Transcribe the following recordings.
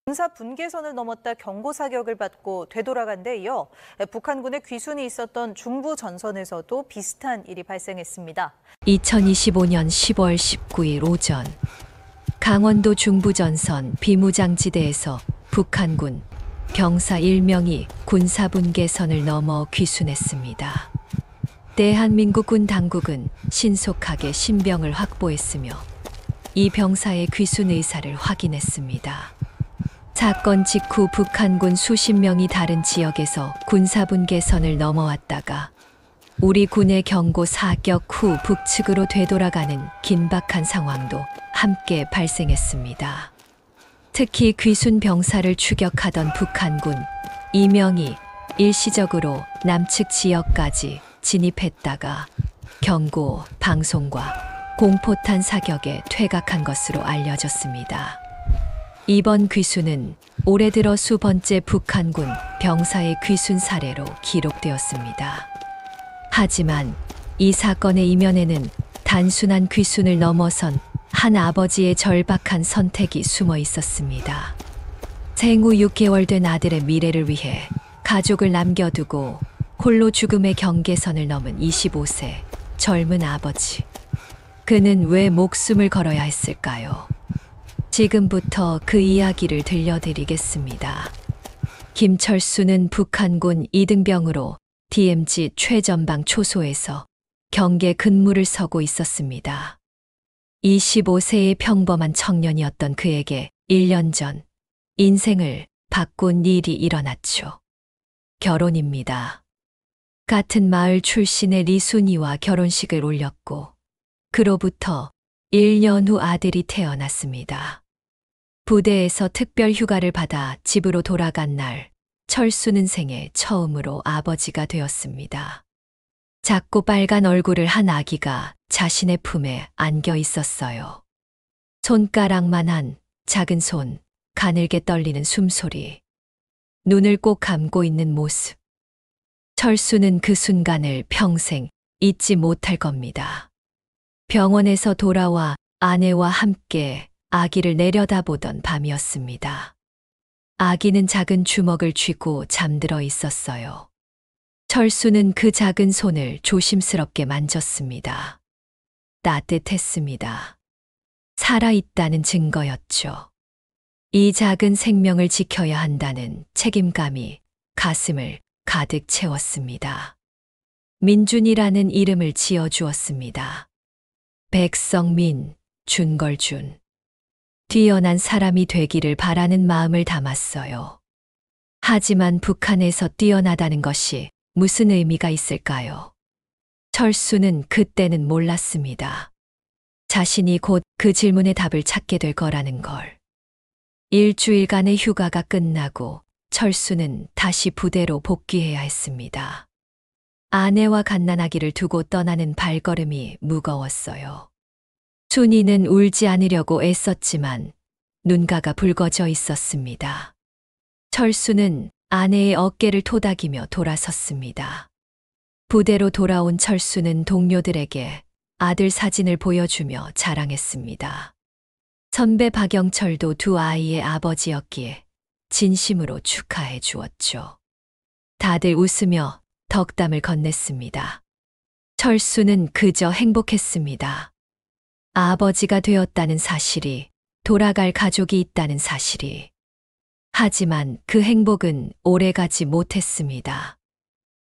군사 분계선을 넘었다 경고 사격을 받고 되돌아간 데 이어 북한군의 귀순이 있었던 중부 전선에서도 비슷한 일이 발생했습니다. 2025년 10월 19일 오전 강원도 중부전선 비무장지대에서 북한군 병사 1명이 군사분계선을 넘어 귀순했습니다. 대한민국군 당국은 신속하게 신병을 확보했으며 이 병사의 귀순 의사를 확인했습니다. 사건 직후 북한군 수십 명이 다른 지역에서 군사분계선을 넘어왔다가 우리 군의 경고 사격 후 북측으로 되돌아가는 긴박한 상황도 함께 발생했습니다. 특히 귀순 병사를 추격하던 북한군 2명이 일시적으로 남측 지역까지 진입했다가 경고, 방송과 공포탄 사격에 퇴각한 것으로 알려졌습니다. 이번 귀순은 올해 들어 수번째 북한군 병사의 귀순 사례로 기록되었습니다. 하지만 이 사건의 이면에는 단순한 귀순을 넘어선 한 아버지의 절박한 선택이 숨어 있었습니다. 생후 6개월 된 아들의 미래를 위해 가족을 남겨두고 홀로 죽음의 경계선을 넘은 25세 젊은 아버지. 그는 왜 목숨을 걸어야 했을까요? 지금부터 그 이야기를 들려드리겠습니다. 김철수는 북한군 이등병으로 DMZ 최전방 초소에서 경계 근무를 서고 있었습니다. 25세의 평범한 청년이었던 그에게 1년 전 인생을 바꾼 일이 일어났죠. 결혼입니다. 같은 마을 출신의 리순이와 결혼식을 올렸고 그로부터 1년 후 아들이 태어났습니다. 부대에서 특별 휴가를 받아 집으로 돌아간 날, 철수는 생애 처음으로 아버지가 되었습니다. 작고 빨간 얼굴을 한 아기가 자신의 품에 안겨 있었어요. 손가락만한 작은 손, 가늘게 떨리는 숨소리, 눈을 꼭 감고 있는 모습. 철수는 그 순간을 평생 잊지 못할 겁니다. 병원에서 돌아와 아내와 함께 아기를 내려다보던 밤이었습니다. 아기는 작은 주먹을 쥐고 잠들어 있었어요. 철수는 그 작은 손을 조심스럽게 만졌습니다. 따뜻했습니다. 살아있다는 증거였죠. 이 작은 생명을 지켜야 한다는 책임감이 가슴을 가득 채웠습니다. 민준이라는 이름을 지어주었습니다. 백성민, 준걸준. 뛰어난 사람이 되기를 바라는 마음을 담았어요. 하지만 북한에서 뛰어나다는 것이 무슨 의미가 있을까요? 철수는 그때는 몰랐습니다. 자신이 곧 그 질문의 답을 찾게 될 거라는 걸. 일주일간의 휴가가 끝나고 철수는 다시 부대로 복귀해야 했습니다. 아내와 갓난아기를 두고 떠나는 발걸음이 무거웠어요. 순이는 울지 않으려고 애썼지만 눈가가 붉어져 있었습니다. 철수는 아내의 어깨를 토닥이며 돌아섰습니다. 부대로 돌아온 철수는 동료들에게 아들 사진을 보여주며 자랑했습니다. 선배 박영철도 두 아이의 아버지였기에 진심으로 축하해 주었죠. 다들 웃으며 덕담을 건넸습니다. 철수는 그저 행복했습니다. 아버지가 되었다는 사실이, 돌아갈 가족이 있다는 사실이. 하지만 그 행복은 오래가지 못했습니다.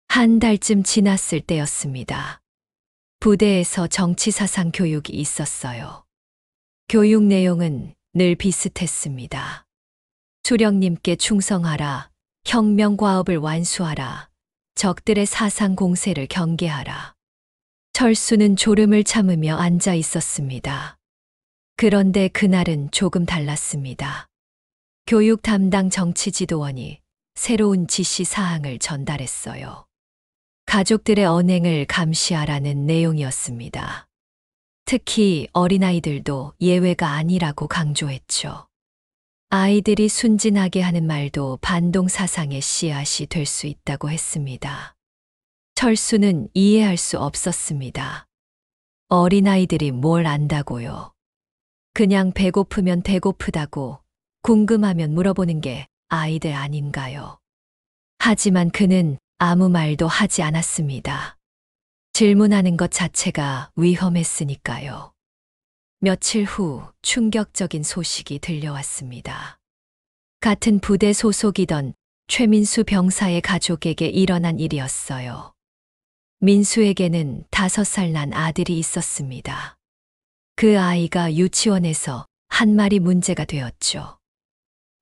한 달쯤 지났을 때였습니다. 부대에서 정치사상 교육이 있었어요. 교육 내용은 늘 비슷했습니다. 수령님께 충성하라, 혁명과업을 완수하라, 적들의 사상 공세를 경계하라. 철수는 졸음을 참으며 앉아 있었습니다. 그런데 그날은 조금 달랐습니다. 교육 담당 정치지도원이 새로운 지시 사항을 전달했어요. 가족들의 언행을 감시하라는 내용이었습니다. 특히 어린아이들도 예외가 아니라고 강조했죠. 아이들이 순진하게 하는 말도 반동 사상의 씨앗이 될 수 있다고 했습니다. 철수는 이해할 수 없었습니다. 어린아이들이 뭘 안다고요. 그냥 배고프면 배고프다고 궁금하면 물어보는 게 아이들 아닌가요? 하지만 그는 아무 말도 하지 않았습니다. 질문하는 것 자체가 위험했으니까요. 며칠 후 충격적인 소식이 들려왔습니다. 같은 부대 소속이던 최민수 병사의 가족에게 일어난 일이었어요. 민수에게는 5살 난 아들이 있었습니다. 그 아이가 유치원에서 한 말이 문제가 되었죠.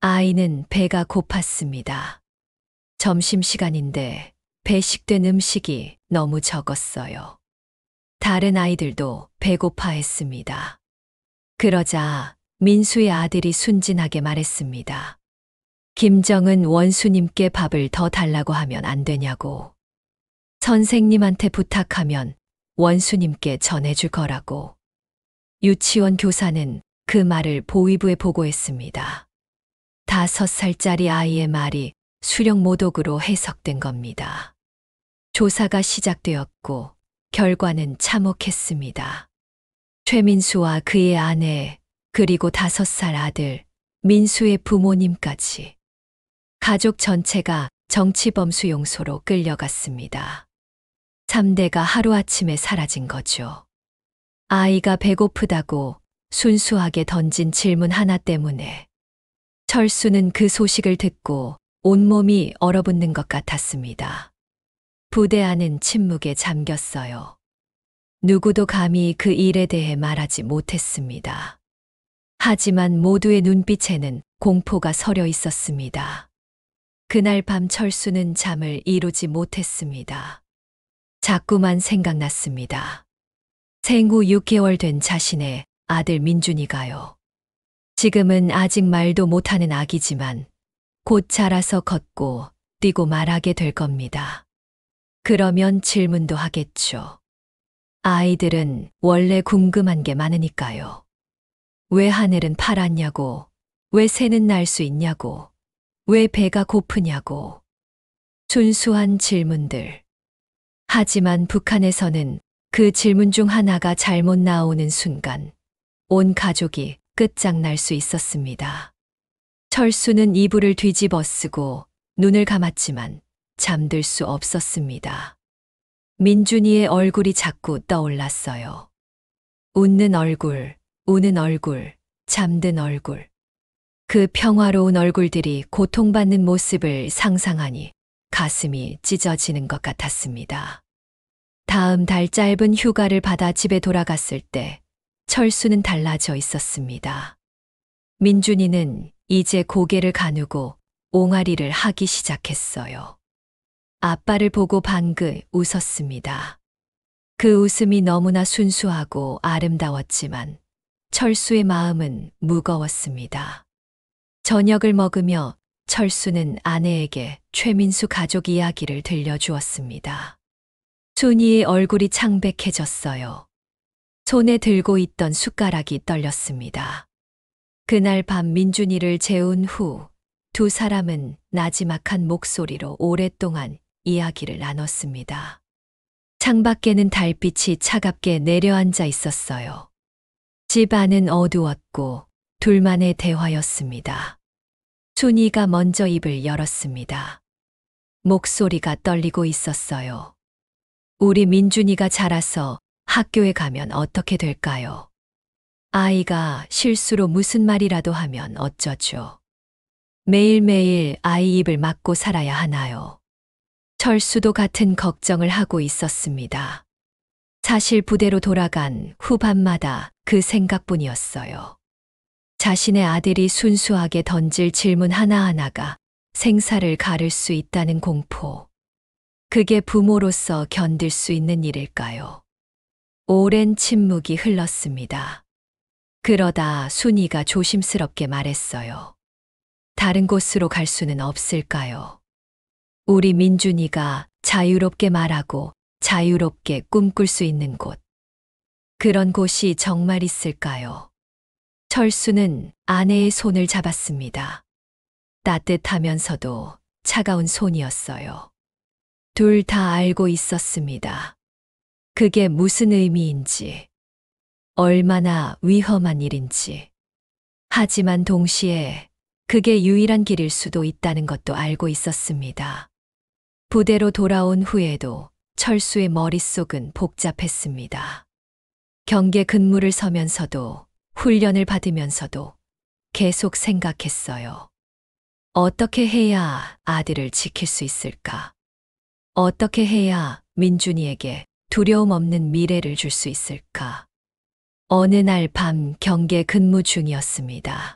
아이는 배가 고팠습니다. 점심시간인데 배식된 음식이 너무 적었어요. 다른 아이들도 배고파했습니다. 그러자 민수의 아들이 순진하게 말했습니다. 김정은 원수님께 밥을 더 달라고 하면 안 되냐고. 선생님한테 부탁하면 원수님께 전해줄 거라고. 유치원 교사는 그 말을 보위부에 보고했습니다. 5살짜리 아이의 말이 수령 모독으로 해석된 겁니다. 조사가 시작되었고 결과는 참혹했습니다. 최민수와 그의 아내 그리고 5살 아들 민수의 부모님까지 가족 전체가 정치범수용소로 끌려갔습니다. 3대가 하루아침에 사라진 거죠. 아이가 배고프다고 순수하게 던진 질문 하나 때문에 철수는 그 소식을 듣고 온몸이 얼어붙는 것 같았습니다. 부대 안은 침묵에 잠겼어요. 누구도 감히 그 일에 대해 말하지 못했습니다. 하지만 모두의 눈빛에는 공포가 서려 있었습니다. 그날 밤 철수는 잠을 이루지 못했습니다. 자꾸만 생각났습니다. 생후 6개월 된 자신의 아들 민준이가요. 지금은 아직 말도 못하는 아기지만 곧 자라서 걷고 뛰고 말하게 될 겁니다. 그러면 질문도 하겠죠. 아이들은 원래 궁금한 게 많으니까요. 왜 하늘은 파랗냐고, 왜 새는 날 수 있냐고, 왜 배가 고프냐고. 순수한 질문들. 하지만 북한에서는 그 질문 중 하나가 잘못 나오는 순간 온 가족이 끝장날 수 있었습니다. 철수는 이불을 뒤집어 쓰고 눈을 감았지만 잠들 수 없었습니다. 민준이의 얼굴이 자꾸 떠올랐어요. 웃는 얼굴, 우는 얼굴, 잠든 얼굴. 그 평화로운 얼굴들이 고통받는 모습을 상상하니 가슴이 찢어지는 것 같았습니다. 다음 달 짧은 휴가를 받아 집에 돌아갔을 때 철수는 달라져 있었습니다. 민준이는 이제 고개를 가누고 옹알이를 하기 시작했어요. 아빠를 보고 방긋 웃었습니다. 그 웃음이 너무나 순수하고 아름다웠지만 철수의 마음은 무거웠습니다. 저녁을 먹으며 철수는 아내에게 최민수 가족 이야기를 들려주었습니다. 순이의 얼굴이 창백해졌어요. 손에 들고 있던 숟가락이 떨렸습니다. 그날 밤 민준이를 재운 후 두 사람은 나지막한 목소리로 오랫동안 이야기를 나눴습니다. 창밖에는 달빛이 차갑게 내려앉아 있었어요. 집 안은 어두웠고 둘만의 대화였습니다. 순이가 먼저 입을 열었습니다. 목소리가 떨리고 있었어요. 우리 민준이가 자라서 학교에 가면 어떻게 될까요? 아이가 실수로 무슨 말이라도 하면 어쩌죠? 매일매일 아이 입을 막고 살아야 하나요? 철수도 같은 걱정을 하고 있었습니다. 사실 부대로 돌아간 후밤마다 그 생각뿐이었어요. 자신의 아들이 순수하게 던질 질문 하나하나가 생사를 가를 수 있다는 공포. 그게 부모로서 견딜 수 있는 일일까요? 오랜 침묵이 흘렀습니다. 그러다 순이가 조심스럽게 말했어요. 다른 곳으로 갈 수는 없을까요? 우리 민준이가 자유롭게 말하고 자유롭게 꿈꿀 수 있는 곳. 그런 곳이 정말 있을까요? 철수는 아내의 손을 잡았습니다. 따뜻하면서도 차가운 손이었어요. 둘 다 알고 있었습니다. 그게 무슨 의미인지, 얼마나 위험한 일인지. 하지만 동시에 그게 유일한 길일 수도 있다는 것도 알고 있었습니다. 부대로 돌아온 후에도 철수의 머릿속은 복잡했습니다. 경계 근무를 서면서도 훈련을 받으면서도 계속 생각했어요. 어떻게 해야 아들을 지킬 수 있을까? 어떻게 해야 민준이에게 두려움 없는 미래를 줄 수 있을까? 어느 날 밤 경계 근무 중이었습니다.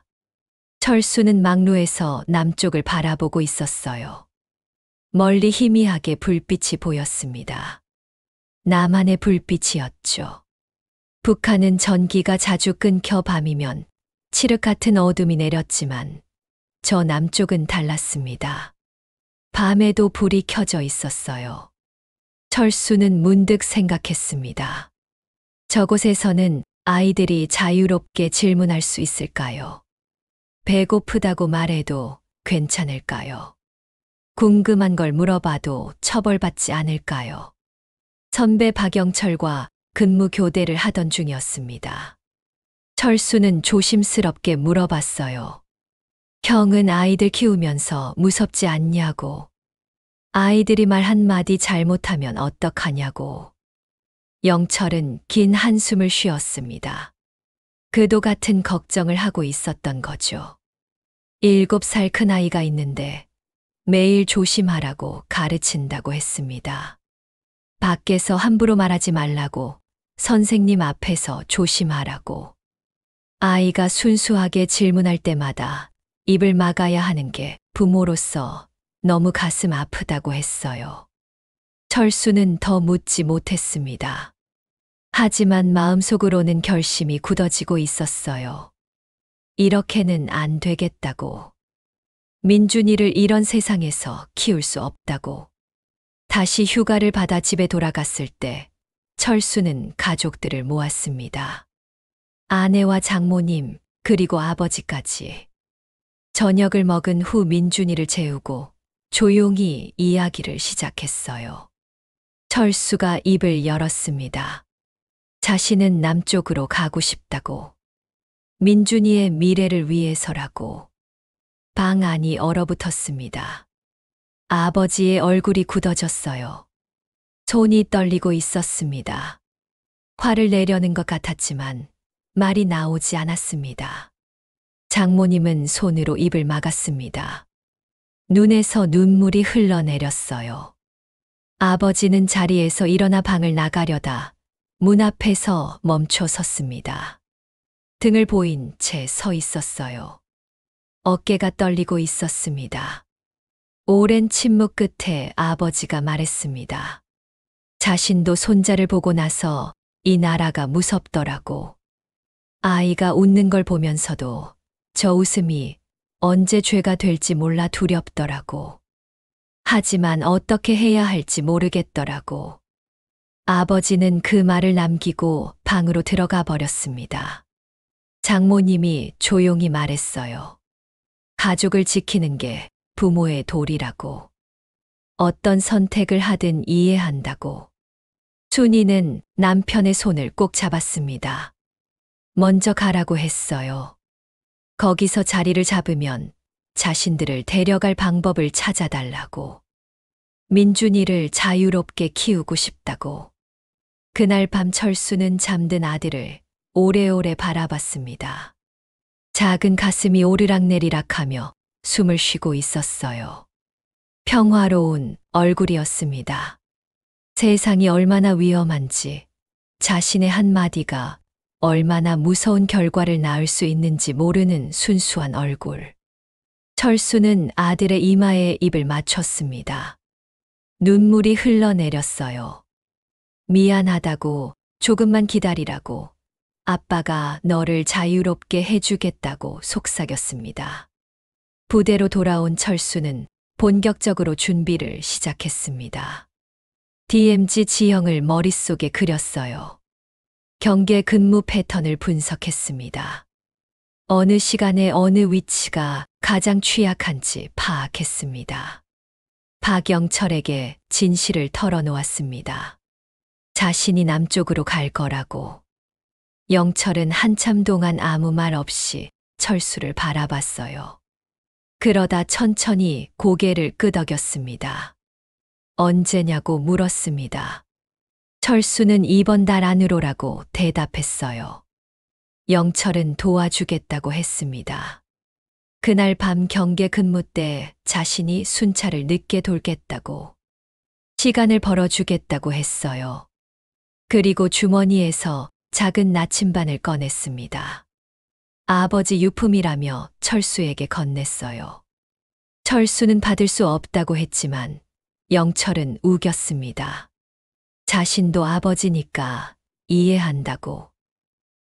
철수는 막루에서 남쪽을 바라보고 있었어요. 멀리 희미하게 불빛이 보였습니다. 나만의 불빛이었죠. 북한은 전기가 자주 끊겨 밤이면 칠흑 같은 어둠이 내렸지만 저 남쪽은 달랐습니다. 밤에도 불이 켜져 있었어요. 철수는 문득 생각했습니다. 저곳에서는 아이들이 자유롭게 질문할 수 있을까요? 배고프다고 말해도 괜찮을까요? 궁금한 걸 물어봐도 처벌받지 않을까요? 선배 박영철과 근무 교대를 하던 중이었습니다. 철수는 조심스럽게 물어봤어요. 형은 아이들 키우면서 무섭지 않냐고. 아이들이 말 한마디 잘못하면 어떡하냐고. 영철은 긴 한숨을 쉬었습니다. 그도 같은 걱정을 하고 있었던 거죠. 7살 큰아이가 있는데 매일 조심하라고 가르친다고 했습니다. 밖에서 함부로 말하지 말라고, 선생님 앞에서 조심하라고. 아이가 순수하게 질문할 때마다 입을 막아야 하는 게 부모로서 너무 가슴 아프다고 했어요. 철수는 더 묻지 못했습니다. 하지만 마음속으로는 결심이 굳어지고 있었어요. 이렇게는 안 되겠다고. 민준이를 이런 세상에서 키울 수 없다고. 다시 휴가를 받아 집에 돌아갔을 때 철수는 가족들을 모았습니다. 아내와 장모님, 그리고 아버지까지. 저녁을 먹은 후 민준이를 재우고 조용히 이야기를 시작했어요. 철수가 입을 열었습니다. 자신은 남쪽으로 가고 싶다고. 민준이의 미래를 위해서라고. 방 안이 얼어붙었습니다. 아버지의 얼굴이 굳어졌어요. 손이 떨리고 있었습니다. 화를 내려는 것 같았지만 말이 나오지 않았습니다. 장모님은 손으로 입을 막았습니다. 눈에서 눈물이 흘러내렸어요. 아버지는 자리에서 일어나 방을 나가려다 문 앞에서 멈춰 섰습니다. 등을 보인 채 서 있었어요. 어깨가 떨리고 있었습니다. 오랜 침묵 끝에 아버지가 말했습니다. 자신도 손자를 보고 나서 이 나라가 무섭더라고. 아이가 웃는 걸 보면서도 저 웃음이 언제 죄가 될지 몰라 두렵더라고. 하지만 어떻게 해야 할지 모르겠더라고. 아버지는 그 말을 남기고 방으로 들어가 버렸습니다. 장모님이 조용히 말했어요. 가족을 지키는 게 부모의 도리라고. 어떤 선택을 하든 이해한다고. 순이는 남편의 손을 꼭 잡았습니다. 먼저 가라고 했어요. 거기서 자리를 잡으면 자신들을 데려갈 방법을 찾아달라고. 민준이를 자유롭게 키우고 싶다고. 그날 밤 철수는 잠든 아들을 오래오래 바라봤습니다. 작은 가슴이 오르락내리락하며 숨을 쉬고 있었어요. 평화로운 얼굴이었습니다. 세상이 얼마나 위험한지, 자신의 한마디가 얼마나 무서운 결과를 낳을 수 있는지 모르는 순수한 얼굴. 철수는 아들의 이마에 입을 맞췄습니다. 눈물이 흘러내렸어요. 미안하다고, 조금만 기다리라고, 아빠가 너를 자유롭게 해주겠다고 속삭였습니다. 부대로 돌아온 철수는 본격적으로 준비를 시작했습니다. DMZ 지형을 머릿속에 그렸어요. 경계 근무 패턴을 분석했습니다. 어느 시간에 어느 위치가 가장 취약한지 파악했습니다. 박영철에게 진실을 털어놓았습니다. 자신이 남쪽으로 갈 거라고. 영철은 한참 동안 아무 말 없이 철수를 바라봤어요. 그러다 천천히 고개를 끄덕였습니다. 언제냐고 물었습니다. 철수는 이번 달 안으로라고 대답했어요. 영철은 도와주겠다고 했습니다. 그날 밤 경계 근무 때 자신이 순찰을 늦게 돌겠다고, 시간을 벌어주겠다고 했어요. 그리고 주머니에서 작은 나침반을 꺼냈습니다. 아버지 유품이라며 철수에게 건넸어요. 철수는 받을 수 없다고 했지만 영철은 우겼습니다. 자신도 아버지니까 이해한다고.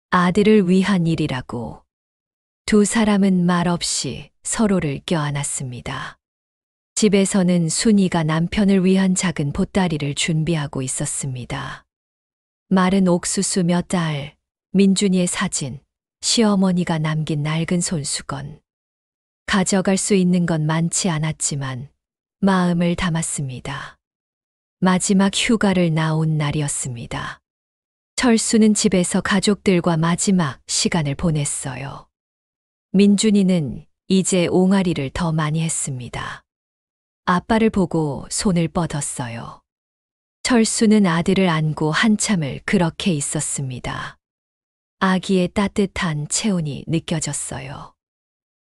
아들을 위한 일이라고. 두 사람은 말없이 서로를 껴안았습니다. 집에서는 순이가 남편을 위한 작은 보따리를 준비하고 있었습니다. 마른 옥수수 몇 알, 민준이의 사진, 시어머니가 남긴 낡은 손수건. 가져갈 수 있는 건 많지 않았지만 마음을 담았습니다. 마지막 휴가를 나온 날이었습니다. 철수는 집에서 가족들과 마지막 시간을 보냈어요. 민준이는 이제 옹알이를 더 많이 했습니다. 아빠를 보고 손을 뻗었어요. 철수는 아들을 안고 한참을 그렇게 있었습니다. 아기의 따뜻한 체온이 느껴졌어요.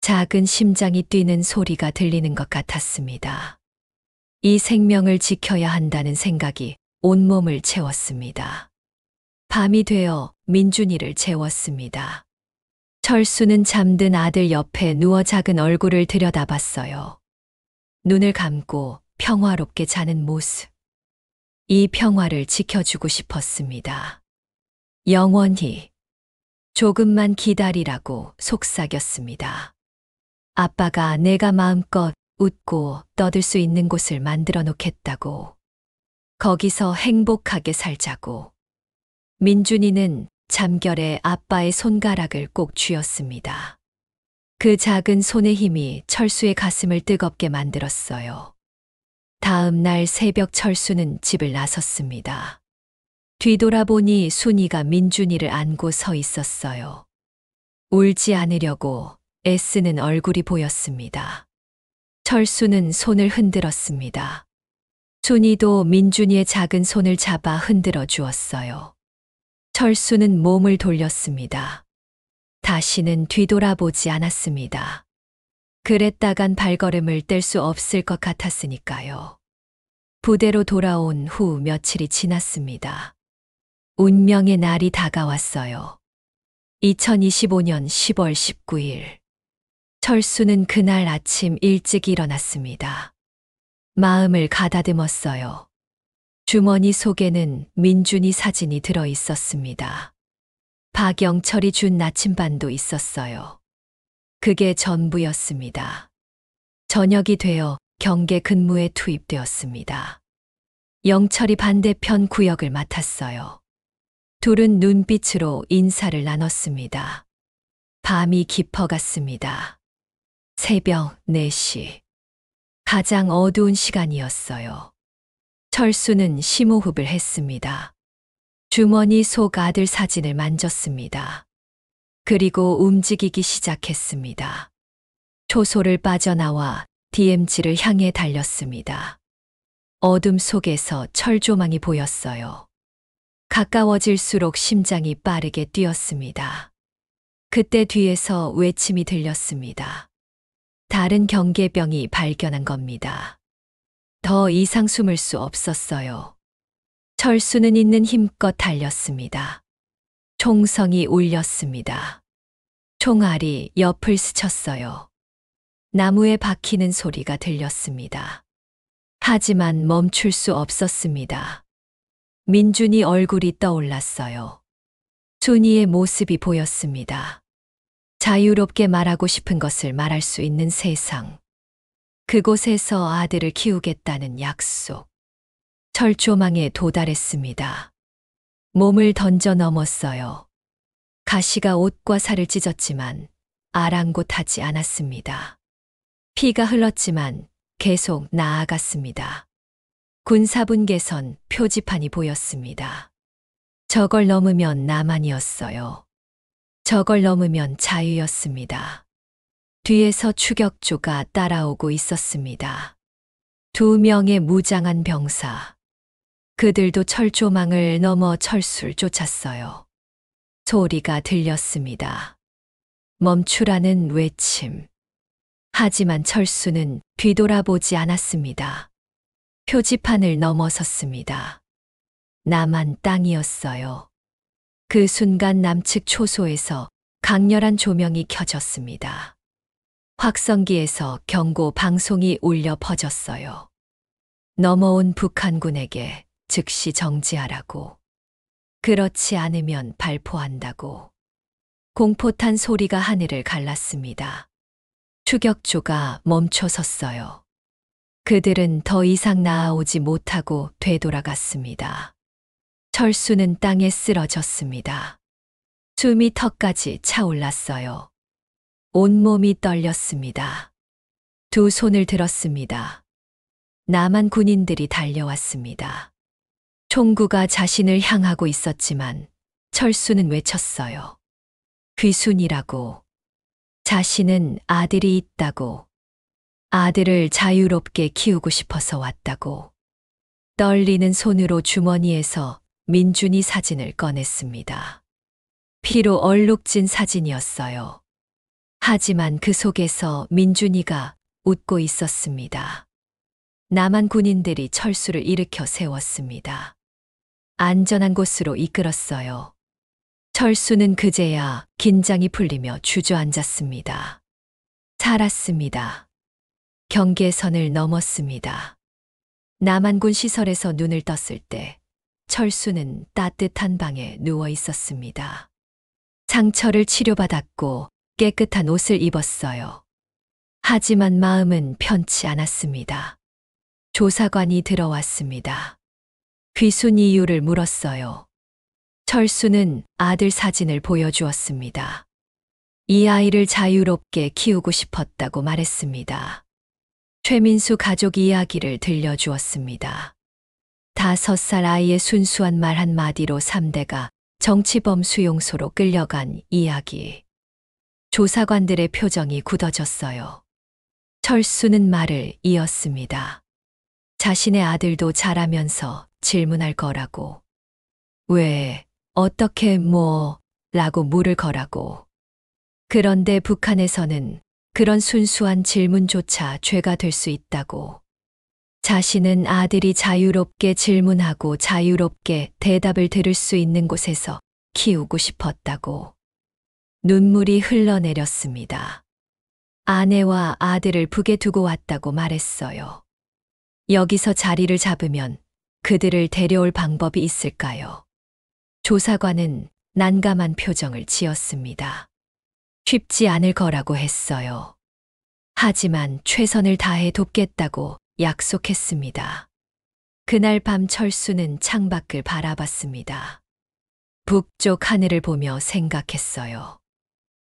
작은 심장이 뛰는 소리가 들리는 것 같았습니다. 이 생명을 지켜야 한다는 생각이 온몸을 채웠습니다. 밤이 되어 민준이를 재웠습니다. 철수는 잠든 아들 옆에 누워 작은 얼굴을 들여다봤어요. 눈을 감고 평화롭게 자는 모습. 이 평화를 지켜주고 싶었습니다. 영원히. 조금만 기다리라고 속삭였습니다. 아빠가 내가 마음껏 웃고 떠들 수 있는 곳을 만들어 놓겠다고. 거기서 행복하게 살자고. 민준이는 잠결에 아빠의 손가락을 꼭 쥐었습니다. 그 작은 손의 힘이 철수의 가슴을 뜨겁게 만들었어요. 다음 날 새벽 철수는 집을 나섰습니다. 뒤돌아보니 순이가 민준이를 안고 서 있었어요. 울지 않으려고 애쓰는 얼굴이 보였습니다. 철수는 손을 흔들었습니다. 순이도 민준이의 작은 손을 잡아 흔들어 주었어요. 철수는 몸을 돌렸습니다. 다시는 뒤돌아보지 않았습니다. 그랬다간 발걸음을 뗄 수 없을 것 같았으니까요. 부대로 돌아온 후 며칠이 지났습니다. 운명의 날이 다가왔어요. 2025년 10월 19일. 철수는 그날 아침 일찍 일어났습니다. 마음을 가다듬었어요. 주머니 속에는 민준이 사진이 들어 있었습니다. 박영철이 준 나침반도 있었어요. 그게 전부였습니다. 저녁이 되어 경계 근무에 투입되었습니다. 영철이 반대편 구역을 맡았어요. 둘은 눈빛으로 인사를 나눴습니다. 밤이 깊어갔습니다. 새벽 4시. 가장 어두운 시간이었어요. 철수는 심호흡을 했습니다. 주머니 속 아들 사진을 만졌습니다. 그리고 움직이기 시작했습니다. 초소를 빠져나와 DMZ를 향해 달렸습니다. 어둠 속에서 철조망이 보였어요. 가까워질수록 심장이 빠르게 뛰었습니다. 그때 뒤에서 외침이 들렸습니다. 다른 경계병이 발견한 겁니다. 더 이상 숨을 수 없었어요. 철수는 있는 힘껏 달렸습니다. 총성이 울렸습니다. 총알이 옆을 스쳤어요. 나무에 박히는 소리가 들렸습니다. 하지만 멈출 수 없었습니다. 민준이 얼굴이 떠올랐어요. 순이의 모습이 보였습니다. 자유롭게 말하고 싶은 것을 말할 수 있는 세상. 그곳에서 아들을 키우겠다는 약속. 철조망에 도달했습니다. 몸을 던져 넘었어요. 가시가 옷과 살을 찢었지만 아랑곳하지 않았습니다. 피가 흘렀지만 계속 나아갔습니다. 군사분 개선 표지판이 보였습니다. 저걸 넘으면 나만이었어요. 저걸 넘으면 자유였습니다. 뒤에서 추격조가 따라오고 있었습니다. 2명의 무장한 병사. 그들도 철조망을 넘어 철수를 쫓았어요. 소리가 들렸습니다. 멈추라는 외침. 하지만 철수는 뒤돌아보지 않았습니다. 표지판을 넘어섰습니다. 남한 땅이었어요. 그 순간 남측 초소에서 강렬한 조명이 켜졌습니다. 확성기에서 경고 방송이 울려 퍼졌어요. 넘어온 북한군에게 즉시 정지하라고. 그렇지 않으면 발포한다고. 공포탄 소리가 하늘을 갈랐습니다. 추격조가 멈춰 섰어요. 그들은 더 이상 나아오지 못하고 되돌아갔습니다. 철수는 땅에 쓰러졌습니다. 숨이 턱까지 차올랐어요. 온몸이 떨렸습니다. 2 손을 들었습니다. 남한 군인들이 달려왔습니다. 총구가 자신을 향하고 있었지만 철수는 외쳤어요. 귀순이라고. 자신은 아들이 있다고. 아들을 자유롭게 키우고 싶어서 왔다고. 떨리는 손으로 주머니에서 민준이 사진을 꺼냈습니다. 피로 얼룩진 사진이었어요. 하지만 그 속에서 민준이가 웃고 있었습니다. 남한 군인들이 철수를 일으켜 세웠습니다. 안전한 곳으로 이끌었어요. 철수는 그제야 긴장이 풀리며 주저앉았습니다. 살았습니다. 경계선을 넘었습니다. 남한군 시설에서 눈을 떴을 때 철수는 따뜻한 방에 누워 있었습니다. 상처를 치료받았고 깨끗한 옷을 입었어요. 하지만 마음은 편치 않았습니다. 조사관이 들어왔습니다. 귀순 이유를 물었어요. 철수는 아들 사진을 보여주었습니다. 이 아이를 자유롭게 키우고 싶었다고 말했습니다. 최민수 가족 이야기를 들려주었습니다. 5살 아이의 순수한 말 한마디로 3대가 정치범 수용소로 끌려간 이야기. 조사관들의 표정이 굳어졌어요. 철수는 말을 이었습니다. 자신의 아들도 자라면서 질문할 거라고. 왜, 어떻게, 라고 물을 거라고. 그런데 북한에서는 그런 순수한 질문조차 죄가 될 수 있다고. 자신은 아들이 자유롭게 질문하고 자유롭게 대답을 들을 수 있는 곳에서 키우고 싶었다고. 눈물이 흘러내렸습니다. 아내와 아들을 북에 두고 왔다고 말했어요. 여기서 자리를 잡으면 그들을 데려올 방법이 있을까요? 조사관은 난감한 표정을 지었습니다. 쉽지 않을 거라고 했어요. 하지만 최선을 다해 돕겠다고 약속했습니다. 그날 밤 철수는 창밖을 바라봤습니다. 북쪽 하늘을 보며 생각했어요.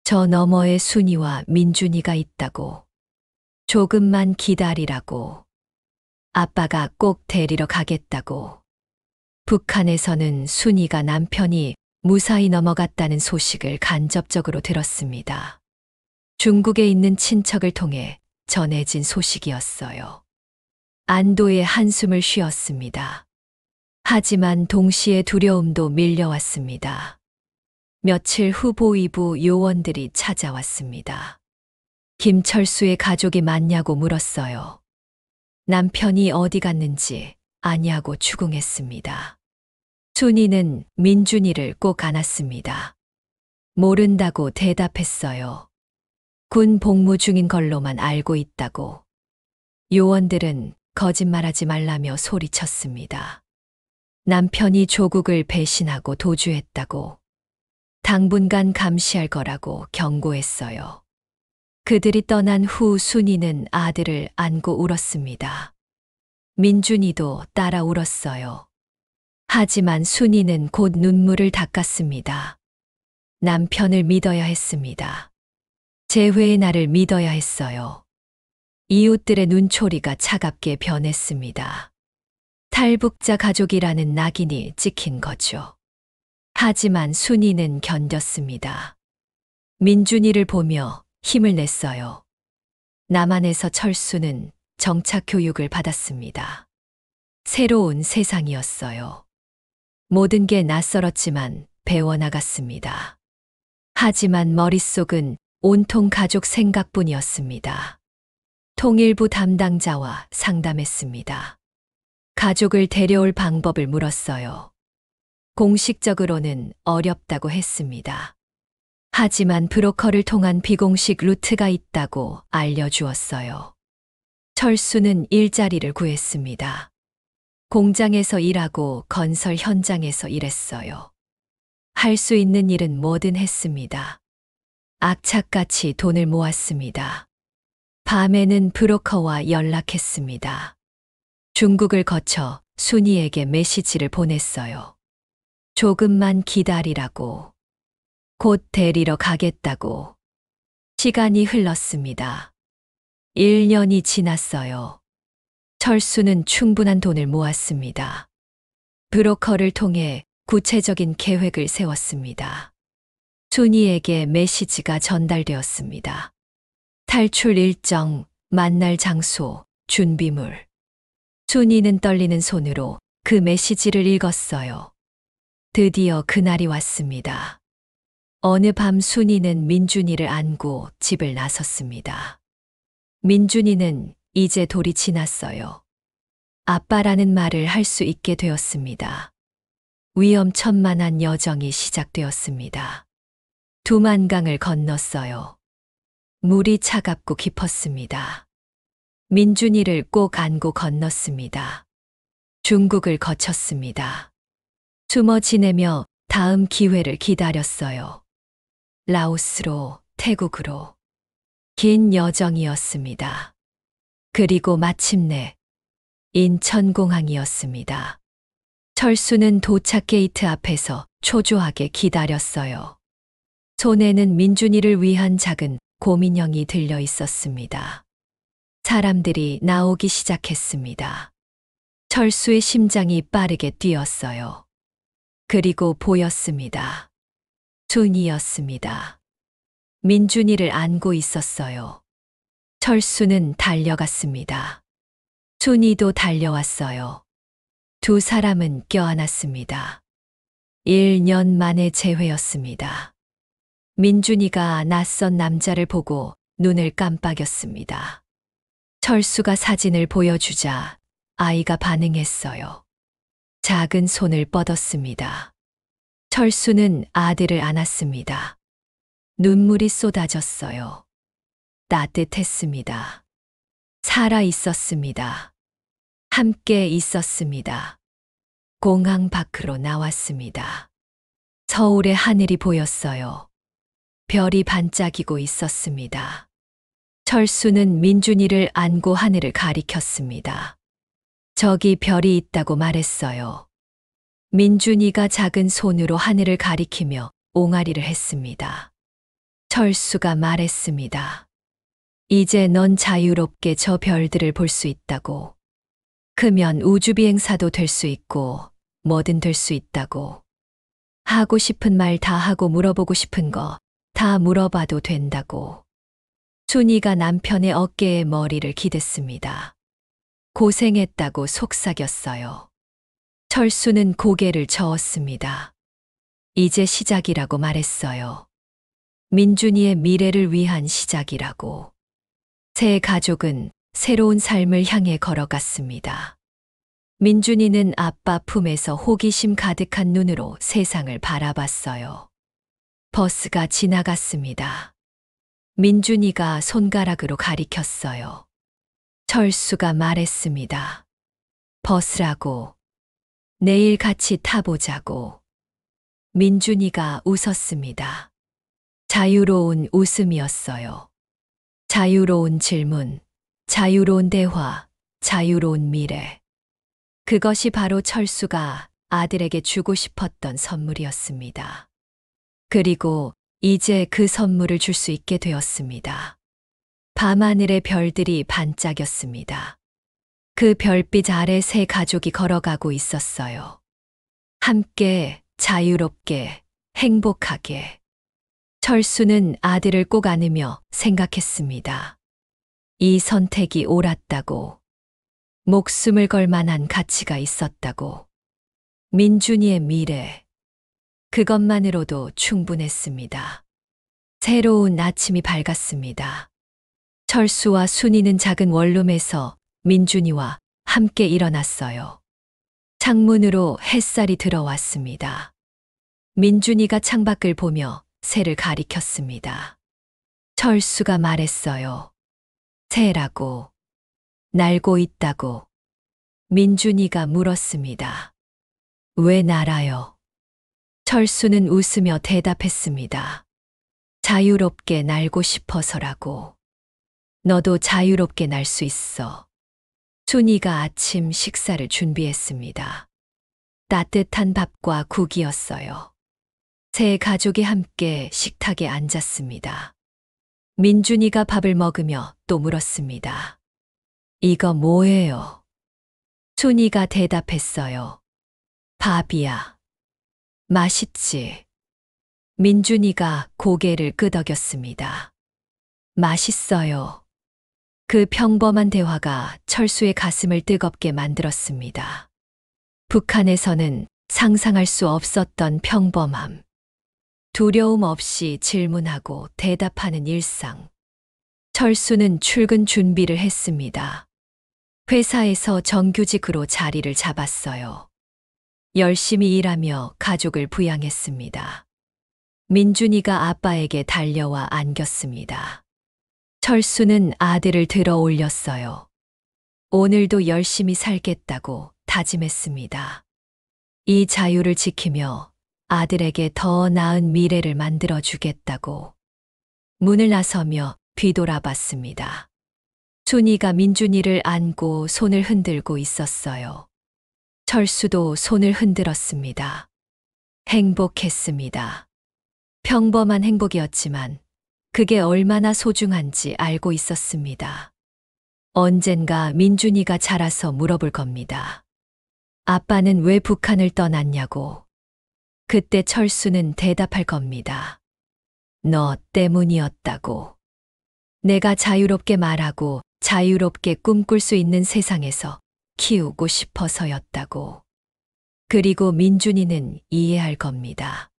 저 너머에 순이와 민준이가 있다고. 조금만 기다리라고. 아빠가 꼭 데리러 가겠다고. 북한에서는 순이가 남편이 무사히 넘어갔다는 소식을 간접적으로 들었습니다. 중국에 있는 친척을 통해 전해진 소식이었어요. 안도의 한숨을 쉬었습니다. 하지만 동시에 두려움도 밀려왔습니다. 며칠 후 보위부 요원들이 찾아왔습니다. 김철수의 가족이 맞냐고 물었어요. 남편이 어디 갔는지 아냐고 추궁했습니다. 순이는 민준이를 꼭 안았습니다. 모른다고 대답했어요. 군 복무 중인 걸로만 알고 있다고. 요원들은 거짓말하지 말라며 소리쳤습니다. 남편이 조국을 배신하고 도주했다고. 당분간 감시할 거라고 경고했어요. 그들이 떠난 후 순이는 아들을 안고 울었습니다. 민준이도 따라 울었어요. 하지만 순이는 곧 눈물을 닦았습니다. 남편을 믿어야 했습니다. 재회의 날을 믿어야 했어요. 이웃들의 눈초리가 차갑게 변했습니다. 탈북자 가족이라는 낙인이 찍힌 거죠. 하지만 순이는 견뎠습니다. 민준이를 보며 힘을 냈어요. 남한에서 철수는 정착 교육을 받았습니다. 새로운 세상이었어요. 모든 게 낯설었지만 배워나갔습니다. 하지만 머릿속은 온통 가족 생각뿐이었습니다. 통일부 담당자와 상담했습니다. 가족을 데려올 방법을 물었어요. 공식적으로는 어렵다고 했습니다. 하지만 브로커를 통한 비공식 루트가 있다고 알려주었어요. 철수는 일자리를 구했습니다. 공장에서 일하고 건설 현장에서 일했어요. 할 수 있는 일은 뭐든 했습니다. 악착같이 돈을 모았습니다. 밤에는 브로커와 연락했습니다. 중국을 거쳐 순이에게 메시지를 보냈어요. 조금만 기다리라고. 곧 데리러 가겠다고. 시간이 흘렀습니다. 1년이 지났어요. 철수는 충분한 돈을 모았습니다. 브로커를 통해 구체적인 계획을 세웠습니다. 순이에게 메시지가 전달되었습니다. 탈출 일정, 만날 장소, 준비물. 순이는 떨리는 손으로 그 메시지를 읽었어요. 드디어 그날이 왔습니다. 어느 밤 순이는 민준이를 안고 집을 나섰습니다. 민준이는 이제 돌이 지났어요. 아빠라는 말을 할 수 있게 되었습니다. 위험천만한 여정이 시작되었습니다. 두만강을 건넜어요. 물이 차갑고 깊었습니다. 민준이를 꼭 안고 건넜습니다. 중국을 거쳤습니다. 숨어 지내며 다음 기회를 기다렸어요. 라오스로, 태국으로. 긴 여정이었습니다. 그리고 마침내 인천공항이었습니다. 철수는 도착 게이트 앞에서 초조하게 기다렸어요. 손에는 민준이를 위한 작은 곰인형이 들려 있었습니다. 사람들이 나오기 시작했습니다. 철수의 심장이 빠르게 뛰었어요. 그리고 보였습니다. 순이었습니다. 민준이를 안고 있었어요. 철수는 달려갔습니다. 순이도 달려왔어요. 두 사람은 껴안았습니다. 1년 만의 재회였습니다. 민준이가 낯선 남자를 보고 눈을 깜빡였습니다. 철수가 사진을 보여주자 아이가 반응했어요. 작은 손을 뻗었습니다. 철수는 아들을 안았습니다. 눈물이 쏟아졌어요. 따뜻했습니다. 살아 있었습니다. 함께 있었습니다. 공항 밖으로 나왔습니다. 서울의 하늘이 보였어요. 별이 반짝이고 있었습니다. 철수는 민준이를 안고 하늘을 가리켰습니다. 저기 별이 있다고 말했어요. 민준이가 작은 손으로 하늘을 가리키며 옹알이를 했습니다. 철수가 말했습니다. 이제 넌 자유롭게 저 별들을 볼 수 있다고. 크면 우주비행사도 될 수 있고 뭐든 될 수 있다고. 하고 싶은 말 다 하고 물어보고 싶은 거 다 물어봐도 된다고. 순이가 남편의 어깨에 머리를 기댔습니다. 고생했다고 속삭였어요. 철수는 고개를 저었습니다. 이제 시작이라고 말했어요. 민준이의 미래를 위한 시작이라고. 새 가족은 새로운 삶을 향해 걸어갔습니다. 민준이는 아빠 품에서 호기심 가득한 눈으로 세상을 바라봤어요. 버스가 지나갔습니다. 민준이가 손가락으로 가리켰어요. 철수가 말했습니다. 버스라고. 내일 같이 타보자고. 민준이가 웃었습니다. 자유로운 웃음이었어요. 자유로운 질문, 자유로운 대화, 자유로운 미래. 그것이 바로 철수가 아들에게 주고 싶었던 선물이었습니다. 그리고 이제 그 선물을 줄 수 있게 되었습니다. 밤하늘의 별들이 반짝였습니다. 그 별빛 아래 새 가족이 걸어가고 있었어요. 함께, 자유롭게, 행복하게. 철수는 아들을 꼭 안으며 생각했습니다. 이 선택이 옳았다고, 목숨을 걸 만한 가치가 있었다고, 민준이의 미래, 그것만으로도 충분했습니다. 새로운 아침이 밝았습니다. 철수와 순이는 작은 원룸에서 민준이와 함께 일어났어요. 창문으로 햇살이 들어왔습니다. 민준이가 창밖을 보며 새를 가리켰습니다. 철수가 말했어요. 새라고, 날고 있다고. 민준이가 물었습니다. 왜 날아요? 철수는 웃으며 대답했습니다. 자유롭게 날고 싶어서라고. 너도 자유롭게 날 수 있어. 순이가 아침 식사를 준비했습니다. 따뜻한 밥과 국이었어요. 세 가족이 함께 식탁에 앉았습니다. 민준이가 밥을 먹으며 또 물었습니다. 이거 뭐예요? 순이가 대답했어요. 밥이야. 맛있지? 민준이가 고개를 끄덕였습니다. 맛있어요. 그 평범한 대화가 철수의 가슴을 뜨겁게 만들었습니다. 북한에서는 상상할 수 없었던 평범함. 두려움 없이 질문하고 대답하는 일상. 철수는 출근 준비를 했습니다. 회사에서 정규직으로 자리를 잡았어요. 열심히 일하며 가족을 부양했습니다. 민준이가 아빠에게 달려와 안겼습니다. 철수는 아들을 들어 올렸어요. 오늘도 열심히 살겠다고 다짐했습니다. 이 자유를 지키며 아들에게 더 나은 미래를 만들어 주겠다고. 문을 나서며 뒤돌아봤습니다. 순이가 민준이를 안고 손을 흔들고 있었어요. 철수도 손을 흔들었습니다. 행복했습니다. 평범한 행복이었지만 그게 얼마나 소중한지 알고 있었습니다. 언젠가 민준이가 자라서 물어볼 겁니다. 아빠는 왜 북한을 떠났냐고. 그때 철수는 대답할 겁니다. 너 때문이었다고. 내가 자유롭게 말하고 자유롭게 꿈꿀 수 있는 세상에서 키우고 싶어서였다고. 그리고 민준이는 이해할 겁니다.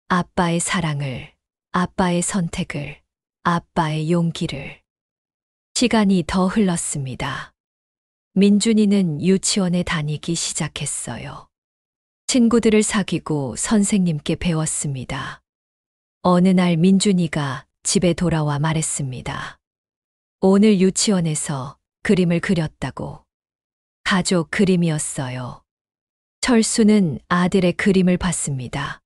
아빠의 사랑을, 아빠의 선택을, 아빠의 용기를. 시간이 더 흘렀습니다. 민준이는 유치원에 다니기 시작했어요. 친구들을 사귀고 선생님께 배웠습니다. 어느 날 민준이가 집에 돌아와 말했습니다. 오늘 유치원에서 그림을 그렸다고. 가족 그림이었어요. 철수는 아들의 그림을 봤습니다.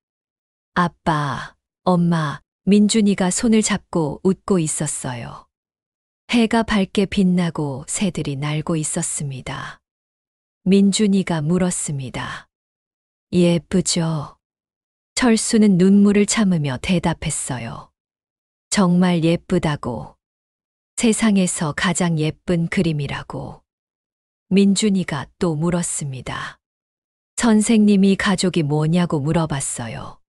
아빠, 엄마, 민준이가 손을 잡고 웃고 있었어요. 해가 밝게 빛나고 새들이 날고 있었습니다. 민준이가 물었습니다. 예쁘죠? 철수는 눈물을 참으며 대답했어요. 정말 예쁘다고. 세상에서 가장 예쁜 그림이라고. 민준이가 또 물었습니다. 선생님이 가족이 뭐냐고 물어봤어요.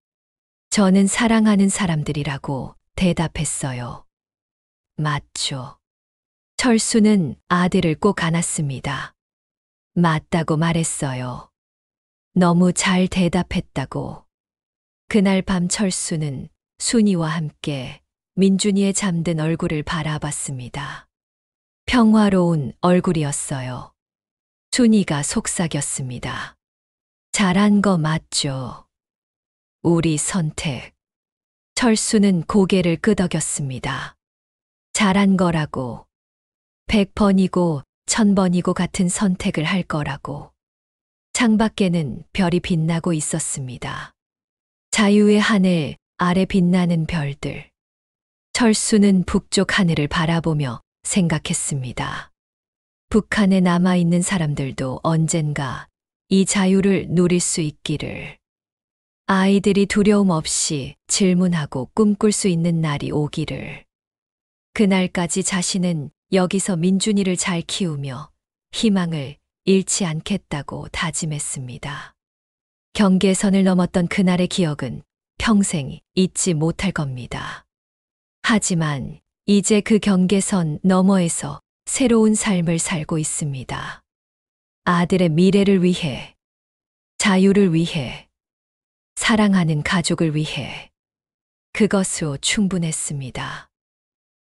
저는 사랑하는 사람들이라고 대답했어요. 맞죠. 철수는 아들을 꼭 안았습니다. 맞다고 말했어요. 너무 잘 대답했다고. 그날 밤 철수는 순이와 함께 민준이의 잠든 얼굴을 바라봤습니다. 평화로운 얼굴이었어요. 순이가 속삭였습니다. 잘한 거 맞죠? 우리 선택. 철수는 고개를 끄덕였습니다. 잘한 거라고. 100번이고 1000번이고 같은 선택을 할 거라고. 창밖에는 별이 빛나고 있었습니다. 자유의 하늘 아래 빛나는 별들. 철수는 북쪽 하늘을 바라보며 생각했습니다. 북한에 남아있는 사람들도 언젠가 이 자유를 누릴 수 있기를. 아이들이 두려움 없이 질문하고 꿈꿀 수 있는 날이 오기를. 그날까지 자신은 여기서 민준이를 잘 키우며 희망을 잃지 않겠다고 다짐했습니다. 경계선을 넘었던 그날의 기억은 평생 잊지 못할 겁니다. 하지만 이제 그 경계선 너머에서 새로운 삶을 살고 있습니다. 아들의 미래를 위해, 자유를 위해, 사랑하는 가족을 위해 그것으로 충분했습니다.